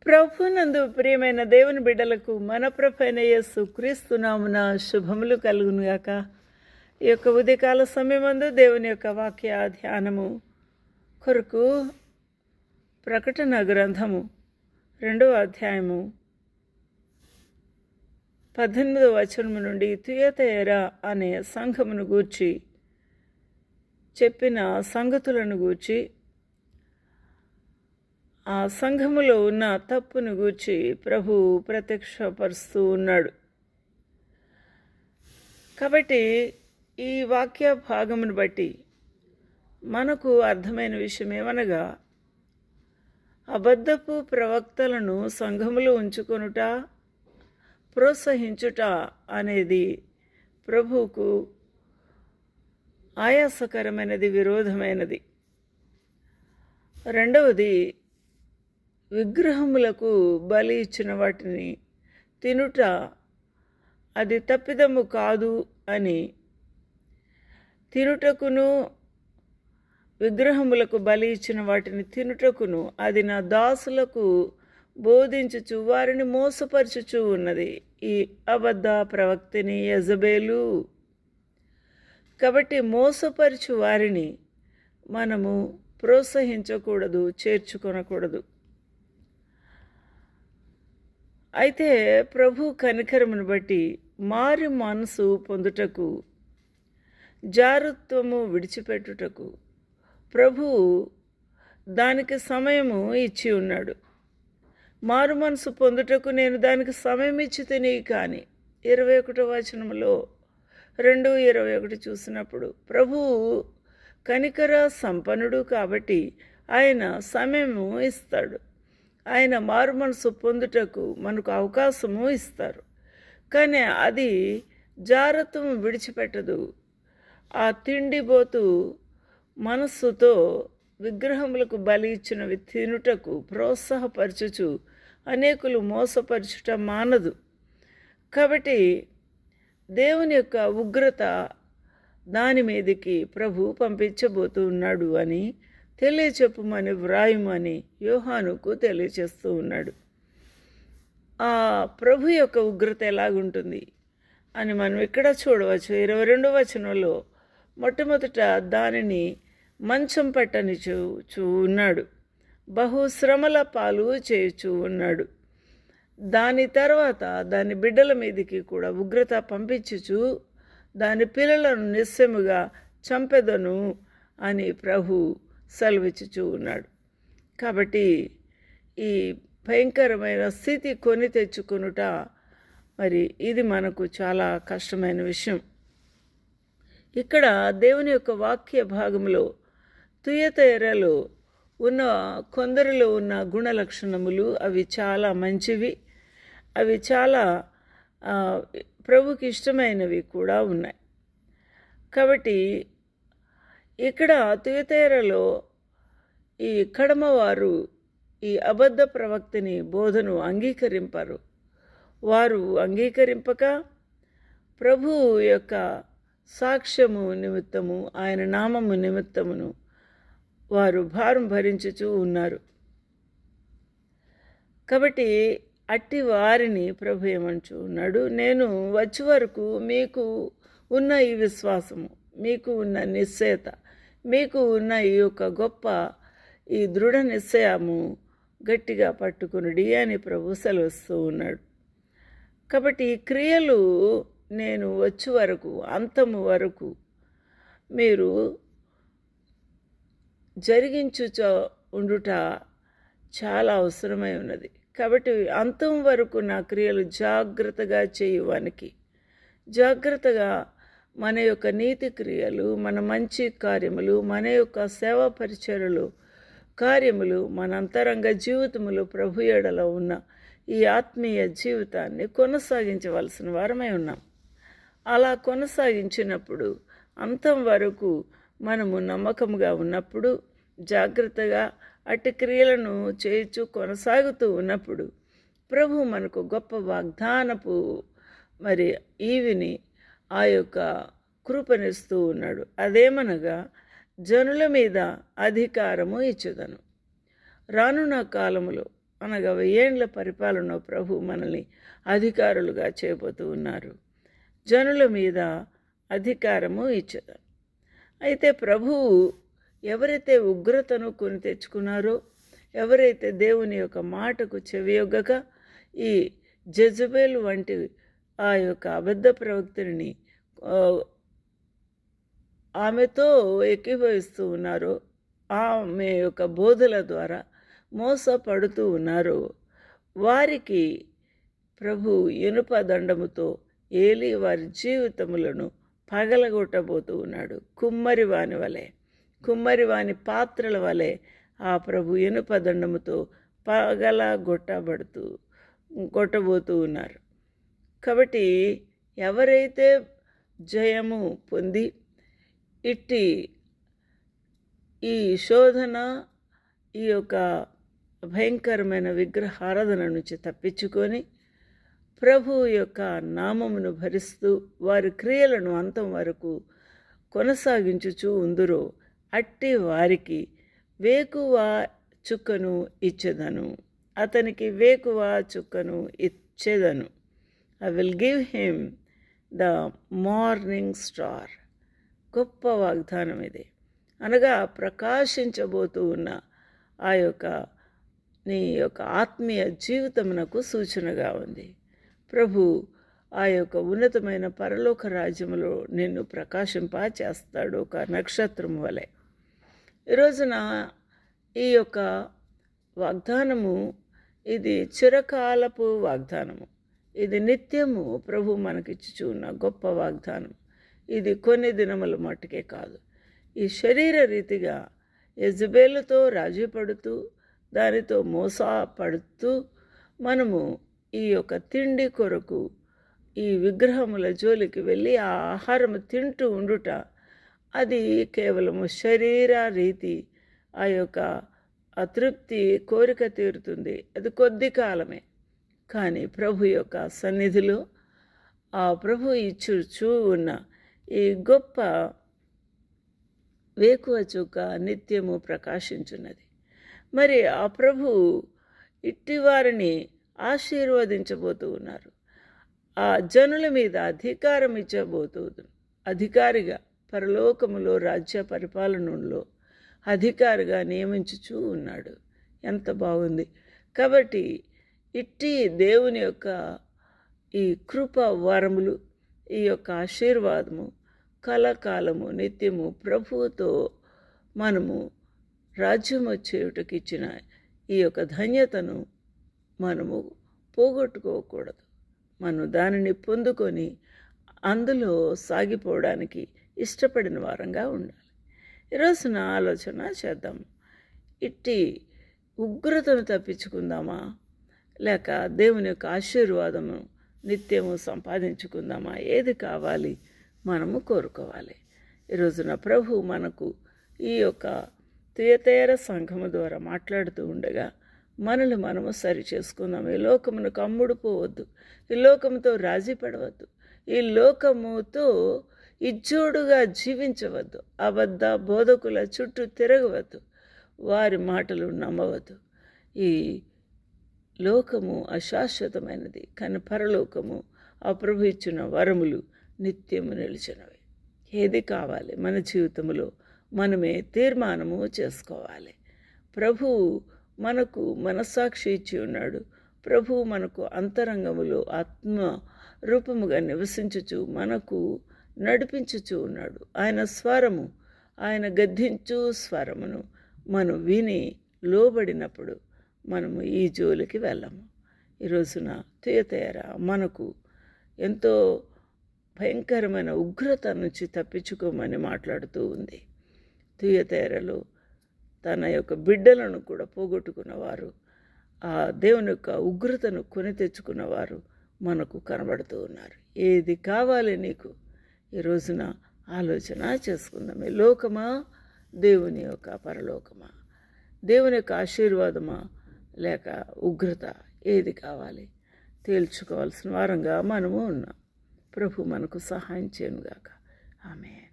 ప్రభునందు ప్రియమైన దేవుని బిడ్డలకు మన ప్రభైన యేసు క్రీస్తు నామున శుభములు కలుగునుగాక. ఈ యొక్క ఉదయకాల సమయమందు దేవుని యొక్క వాక్య ధ్యానము కొరకు ప్రకటన గ్రంథము 2వ అధ్యాయము 18వ వచనము నుండి తుయతైరా అనే సంఘమును గూర్చి చెప్పిన సంగతులను గూర్చి, ఆ సంఘములో ఉన్న తప్పును గూర్చి ప్రభు ప్రత్యక్షపరుస్తూ ఉన్నాడు. కాబట్టి ఈ వాక్య భాగమును బట్టి మనకు అర్థమైన విషయం ఏమనగా, అబద్ధపు ప్రవక్తలను సంఘములో ఉంచుకొనుట, ప్రోత్సహించుట అనేది ప్రభువుకు ఆయాసకరమైనది, విరోధమైనది. రెండవది, విగ్రహములకు బలి ఇచ్చిన వాటిని తినుట అది తప్పిదము కాదు అని, తినుటకును విగ్రహములకు బలి ఇచ్చిన వాటిని తినుటకును అది నా దాసులకు బోధించుచు వారిని మోసపరచుచు ఉన్నది ఈ అబద్ధ ప్రవక్తిని యెజబేలు. కాబట్టి మోసపరచు వారిని మనము ప్రోత్సహించకూడదు, చేర్చుకొనకూడదు. అయితే ప్రభు కనికరమును బట్టి మారి మనసు పొందుటకు, జారుత్వము విడిచిపెట్టుటకు ప్రభువు దానికి సమయము ఇచ్చి ఉన్నాడు. మారు మనసు పొందుటకు నేను దానికి సమయం ఇచ్చి తిని, కానీ 21వ వచనంలో 2:21 చూసినప్పుడు ప్రభువు కనికర సంపన్నుడు కాబట్టి ఆయన సమయము ఇస్తాడు. ఆయన మారు మనసు పొందుటకు మనకు అవకాశము ఇస్తారు. కానీ అది జారత్వం విడిచిపెట్టదు. ఆ తిండిబోతు మనస్సుతో విగ్రహములకు బలి ఇచ్చినవి తినుటకు ప్రోత్సాహపరచుచు అనేకులు మోసపరచుట మానదు. కాబట్టి దేవుని యొక్క ఉగ్రత దాని మీదికి ప్రభు పంపించబోతూ ఉన్నాడు అని తెలియచెప్పుమని వ్రాయుమని యోహానుకు తెలియచేస్తూ ఉన్నాడు. ఆ ప్రభు యొక్క ఉగ్రత ఎలాగుంటుంది అని మనం ఇక్కడ చూడవచ్చు. 22వ వచనంలో మొట్టమొదట దానిని మంచం పట్టనిచూ ఉన్నాడు, బహుశ్రమల పాలు చేయుచూ ఉన్నాడు. దాని తర్వాత దాని బిడ్డల మీదకి కూడా ఉగ్రత పంపించుచు దాని పిల్లలను నిశ్చయముగా చంపెదను అని ప్రభు సెలవిచ్చుచూ ఉన్నాడు. కాబట్టి ఈ భయంకరమైన స్థితి కొని తెచ్చుకొనుట మరి ఇది మనకు చాలా కష్టమైన విషయం. ఇక్కడ దేవుని యొక్క వాక్య భాగంలో తుయతైరలో ఉన్న కొందరిలో ఉన్న గుణ లక్షణములు అవి చాలా మంచివి, అవి చాలా ప్రభుకి ఇష్టమైనవి కూడా ఉన్నాయి. కాబట్టి ఇక్కడ తుయతైరలో ఈ కడమవారు ఈ అబద్ధ ప్రవక్తిని బోధను అంగీకరింపరు. వారు అంగీకరింపక ప్రభు యొక్క సాక్ష్యము నిమిత్తము, ఆయన నామము నిమిత్తమును వారు భారం భరించుచూ ఉన్నారు. కాబట్టి అట్టి వారిని ప్రభు ఏమంటూ ఉన్నాడు, నేను వచ్చే వరకు మీకు ఉన్న ఈ విశ్వాసము, మీకు ఉన్న నిశ్చయత, మీకు ఉన్న ఈ యొక్క గొప్ప ఈ దృఢ నిశ్చయము గట్టిగా పట్టుకునుడి అని ప్రభు సెలవిస్తూ ఉన్నాడు. కాబట్టి ఈ క్రియలు నేను వచ్చే వరకు, అంతము వరకు మీరు జరిగించుచో ఉండుట చాలా అవసరమై ఉన్నది. కాబట్టి అంతం వరకు నా క్రియలు జాగ్రత్తగా చేయువానికి, జాగ్రత్తగా మన యొక్క నీతి క్రియలు, మన మంచి కార్యములు, మన యొక్క సేవా పరిచర్యలు కార్యములు, మన అంతరంగ జీవితములు ప్రభు ఎడల ఉన్న ఈ ఆత్మీయ జీవితాన్ని కొనసాగించవలసిన వారమై ఉన్నాం. అలా కొనసాగించినప్పుడు, అంతం వరకు మనము నమ్మకముగా ఉన్నప్పుడు, జాగ్రత్తగా అట్టి క్రియలను చేయుచు కొనసాగుతూ ఉన్నప్పుడు ప్రభు మనకు గొప్ప వాగ్దానపు మరి ఈవిని, ఆ యొక్క కృపనిస్తూ ఉన్నాడు. అదేమనగా జనుల మీద అధికారము ఇచ్చుదను. రానున్న కాలములో అనగా 1000 ఏండ్ల పరిపాలన ప్రభు మనల్ని అధికారులుగా చేయబోతూ ఉన్నారు. జనుల మీద అధికారము ఇచ్చేదారు. అయితే ప్రభువు ఎవరైతే ఉగ్రతను కొని తెచ్చుకున్నారో, ఎవరైతే దేవుని యొక్క మాటకు చెవియొగ్గక ఈ జెజబెల్ వంటి ఆ యొక్క అబద్ధ ప్రవక్తని ఆమెతో ఏకీభవిస్తూ ఉన్నారో, ఆమె యొక్క బోధల ద్వారా మోసపడుతూ ఉన్నారో, వారికి ప్రభు ఇనుప దండముతో ఏలి వారి జీవితములను పగలగొట్టబోతూ ఉన్నాడు. కుమ్మరివాని పాత్రల వలె ఆ ప్రభు ఇనుప దండముతో కొట్టబోతూ ఉన్నారు. కాబట్టి ఎవరైతే జయము పొంది ఇట్టి ఈ శోధన, ఈ యొక్క భయంకరమైన విగ్రహారాధన నుంచి తప్పించుకొని ప్రభు యొక్క నామమును భరిస్తూ వారి క్రియలను అంతం వరకు కొనసాగించుచూ ఉందురో అట్టి వారికి వేకువ చుక్కను ఇచ్చేదను. అతనికి వేకువ చుక్కను ఇచ్చేదను. I will give him the morning star. గొప్ప వాగ్దానం ఇది. అనగా ప్రకాశించబోతూ ఉన్న ఆ యొక్క నీ యొక్క ఆత్మీయ జీవితమునకు సూచనగా ఉంది. ప్రభు ఆ యొక్క ఉన్నతమైన పరలోక రాజ్యములో నిన్ను ప్రకాశింపచేస్తాడు ఒక నక్షత్రం వలె. ఈరోజున ఈ యొక్క వాగ్దానము ఇది చిరకాలపు వాగ్దానము. ఇది నిత్యము ప్రభు మనకిచ్చుచు ఉన్న గొప్ప వాగ్దానం. ఇది కొన్ని దినముల మట్టుకే కాదు. ఈ శరీర రీతిగా యెజబెలుతో రాజీ పడుతూ, దానితో మోసపడుతూ మనము ఈ యొక్క తిండి కొరకు ఈ విగ్రహముల జోలికి వెళ్ళి ఆ ఆహారము తింటూ ఉండుట, అది కేవలము శరీర రీతి. ఆ యొక్క అతృప్తి కోరిక తీరుతుంది, అది కొద్ది కాలమే. కానీ ప్రభు యొక్క సన్నిధిలో ఆ ప్రభు ఇచ్చుచూ ఉన్న ఈ గొప్ప వేకువ చుక్క నిత్యము ప్రకాశించున్నది. మరి ఆ ప్రభు ఇట్టి వారిని ఆశీర్వదించబోతూ ఉన్నారు. ఆ జనుల మీద అధికారం ఇచ్చబోతూ, అధికారిగా పరలోకములో రాజ్య పరిపాలనలో అధికారిగా నియమించుచూ ఉన్నాడు. ఎంత బాగుంది. కాబట్టి ఇట్టి దేవుని యొక్క ఈ కృప వరములు, ఈ యొక్క ఆశీర్వాదము కలకాలము నిత్యము ప్రభువుతో మనము రాజ్యము చేయుటకు ఇచ్చిన ఈ యొక్క ధన్యతను మనము పోగొట్టుకోకూడదు. మనం దానిని పొందుకొని అందులో సాగిపోవడానికి ఇష్టపడిన వారంగా ఉండాలి. ఈరోజున ఆలోచన చేద్దాం. ఇట్టి ఉగ్రతను తప్పించుకుందామా, లేక దేవుని యొక్క ఆశీర్వాదము నిత్యము సంపాదించుకుందామా? ఏది కావాలి మనము కోరుకోవాలి. ఈరోజున ప్రభు మనకు ఈ యొక్క తుయతైర సంఘము ద్వారా మాట్లాడుతూ ఉండగా మనల్ని మనము సరి చేసుకుందాం. ఈ లోకమునకు అమ్ముడుపోవద్దు, ఈ లోకముతో రాజీ పడవద్దు, ఈ లోకముతో ఇజ్జోడుగా జీవించవద్దు, అబద్ధ బోధకుల చుట్టూ తిరగవద్దు, వారి మాటలు నమ్మవద్దు. ఈ లోకము అశాశ్వతమైనది, కానీ పరలోకము ఆ ప్రభు ఇచ్చిన వరములు నిత్యము నిలిచినవి. ఏది కావాలి మన జీవితంలో మనమే తీర్మానము చేసుకోవాలి. ప్రభువు మనకు మనస్సాక్షి ఇచ్చి ఉన్నాడు. ప్రభువు మనకు అంతరంగములో ఆత్మ రూపముగా నివసించుచు మనకు నడిపించుచు ఉన్నాడు. ఆయన స్వరము, ఆయన గద్దించు స్వరమును మనం విని లోబడినప్పుడు మనము ఈ జోలికి వెళ్ళము. ఈరోజున తుయతైర మనకు ఎంతో భయంకరమైన ఉగ్రత నుంచి తప్పించుకోమని మాట్లాడుతూ ఉంది. తుయతైరలో తన యొక్క బిడ్డలను కూడా పోగొట్టుకున్నవారు, ఆ దేవుని యొక్క ఉగ్రతను కొని తెచ్చుకున్నవారు మనకు కనబడుతూ ఉన్నారు. ఏది కావాలి నీకు? ఈ రోజున ఆలోచన చేసుకుందాం. ఈ లోకమా, దేవుని యొక్క పరలోకమా, దేవుని యొక్క ఆశీర్వాదమా, లేక ఉగ్రత, ఏది కావాలి? తేల్చుకోవాల్సిన వారంగా మనము ఉన్నాం. ప్రభు మనకు సహాయం చేయనుగాక. ఆమేన్.